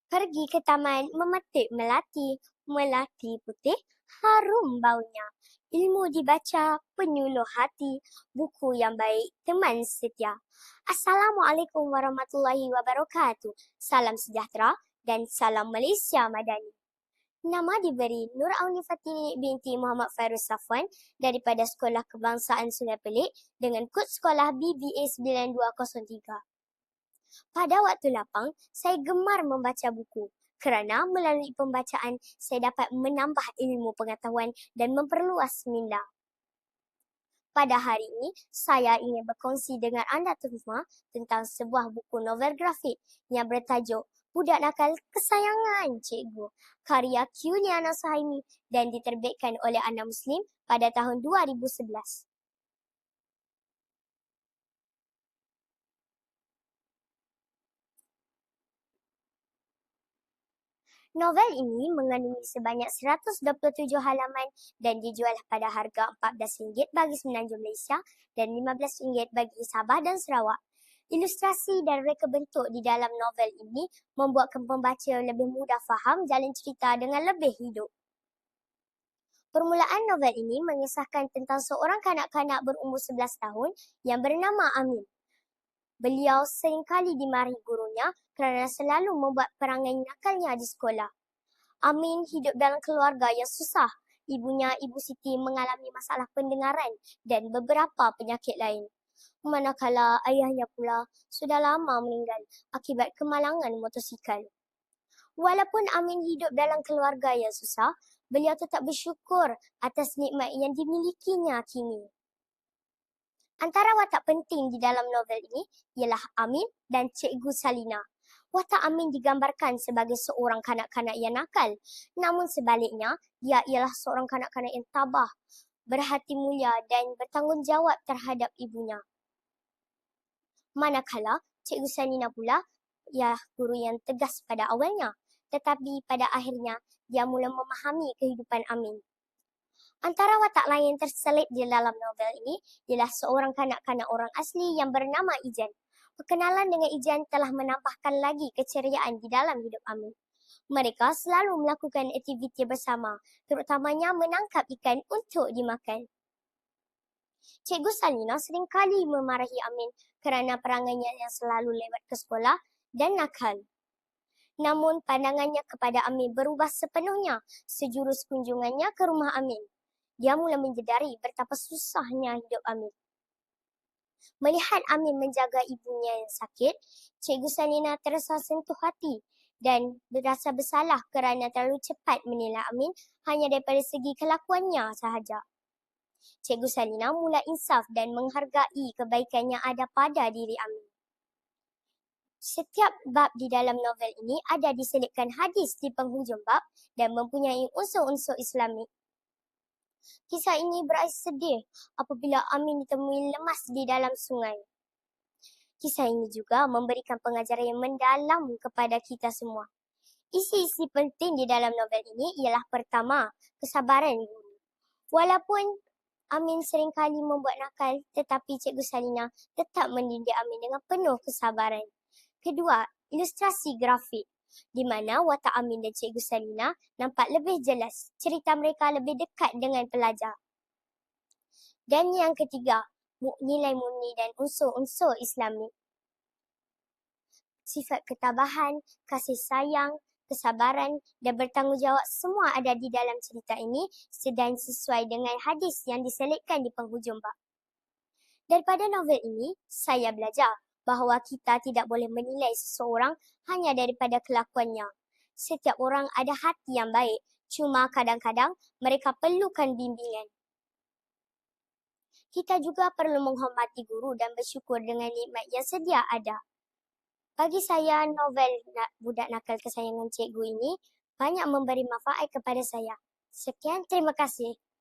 Pergi ke taman memetik melati, melati putih, harum baunya. Ilmu dibaca, penyuluh hati, buku yang baik, teman setia. Assalamualaikum warahmatullahi wabarakatuh. Salam sejahtera dan salam Malaysia Madani. Nama diberi Nur Auni Fatini binti Muhammad Fairuz Safwan daripada Sekolah Kebangsaan Sungai Pelik dengan kod sekolah BBA 9203. Pada waktu lapang, saya gemar membaca buku kerana melalui pembacaan saya dapat menambah ilmu pengetahuan dan memperluas minda. Pada hari ini, saya ingin berkongsi dengan anda semua tentang sebuah buku novel grafik yang bertajuk Budak Nakal Kesayangan Cikgu, karya Juliana Suhaimi dan diterbitkan oleh Anak Muslim pada tahun 2011. Novel ini mengandungi sebanyak 127 halaman dan dijual pada harga RM14 bagi semenanjung Malaysia dan RM15 bagi Sabah dan Sarawak. Ilustrasi dan reka bentuk di dalam novel ini membuatkan pembaca lebih mudah faham jalan cerita dengan lebih hidup. Permulaan novel ini mengisahkan tentang seorang kanak-kanak berumur 11 tahun yang bernama Amin. Beliau seringkali dimarahi gurunya kerana selalu membuat perangai nakalnya di sekolah. Amin hidup dalam keluarga yang susah. Ibunya, Ibu Siti, mengalami masalah pendengaran dan beberapa penyakit lain. Manakala ayahnya pula sudah lama meninggal akibat kemalangan motosikal. Walaupun Amin hidup dalam keluarga yang susah, beliau tetap bersyukur atas nikmat yang dimilikinya kini. Antara watak penting di dalam novel ini ialah Amin dan Cikgu Salina. Watak Amin digambarkan sebagai seorang kanak-kanak yang nakal. Namun sebaliknya, dia ialah seorang kanak-kanak yang tabah, berhati mulia dan bertanggungjawab terhadap ibunya. Manakala Cikgu Salina pula ialah guru yang tegas pada awalnya, tetapi pada akhirnya dia mula memahami kehidupan Amin. Antara watak lain yang terselit di dalam novel ini ialah seorang kanak-kanak orang asli yang bernama Ijan. Perkenalan dengan Ijan telah menambahkan lagi keceriaan di dalam hidup Amin. Mereka selalu melakukan aktiviti bersama, terutamanya menangkap ikan untuk dimakan. Cikgu Salina seringkali memarahi Amin kerana perangainya yang selalu lewat ke sekolah dan nakal. Namun pandangannya kepada Amin berubah sepenuhnya sejurus kunjungannya ke rumah Amin. Dia mula menyedari betapa susahnya hidup Amin. Melihat Amin menjaga ibunya yang sakit, Cikgu Salina terasa sentuh hati dan berasa bersalah kerana terlalu cepat menilai Amin hanya daripada segi kelakuannya sahaja. Cikgu Salina mula insaf dan menghargai kebaikan yang ada pada diri Amin. Setiap bab di dalam novel ini ada diselipkan hadis di penghujung bab dan mempunyai unsur-unsur Islamik. Kisah ini berakhir sedih apabila Amin ditemui lemas di dalam sungai. Kisah ini juga memberikan pengajaran yang mendalam kepada kita semua. Isi-isi penting di dalam novel ini ialah pertama, kesabaran guru. Walaupun Amin seringkali membuat nakal, tetapi Cikgu Salina tetap mendidik Amin dengan penuh kesabaran. Kedua, ilustrasi grafik, di mana watak Amin dan Cikgu Salina nampak lebih jelas. Cerita mereka lebih dekat dengan pelajar. Dan yang ketiga, nilai murni dan unsur-unsur Islamik. Sifat ketabahan, kasih sayang, kesabaran dan bertanggungjawab semua ada di dalam cerita ini sedang sesuai dengan hadis yang diselipkan di penghujung bab. Daripada novel ini, saya belajar bahawa kita tidak boleh menilai seseorang hanya daripada kelakuannya. Setiap orang ada hati yang baik, cuma kadang-kadang mereka perlukan bimbingan. Kita juga perlu menghormati guru dan bersyukur dengan nikmat yang sedia ada. Bagi saya, novel Budak Nakal Kesayangan Cikgu ini banyak memberi manfaat kepada saya. Sekian, terima kasih.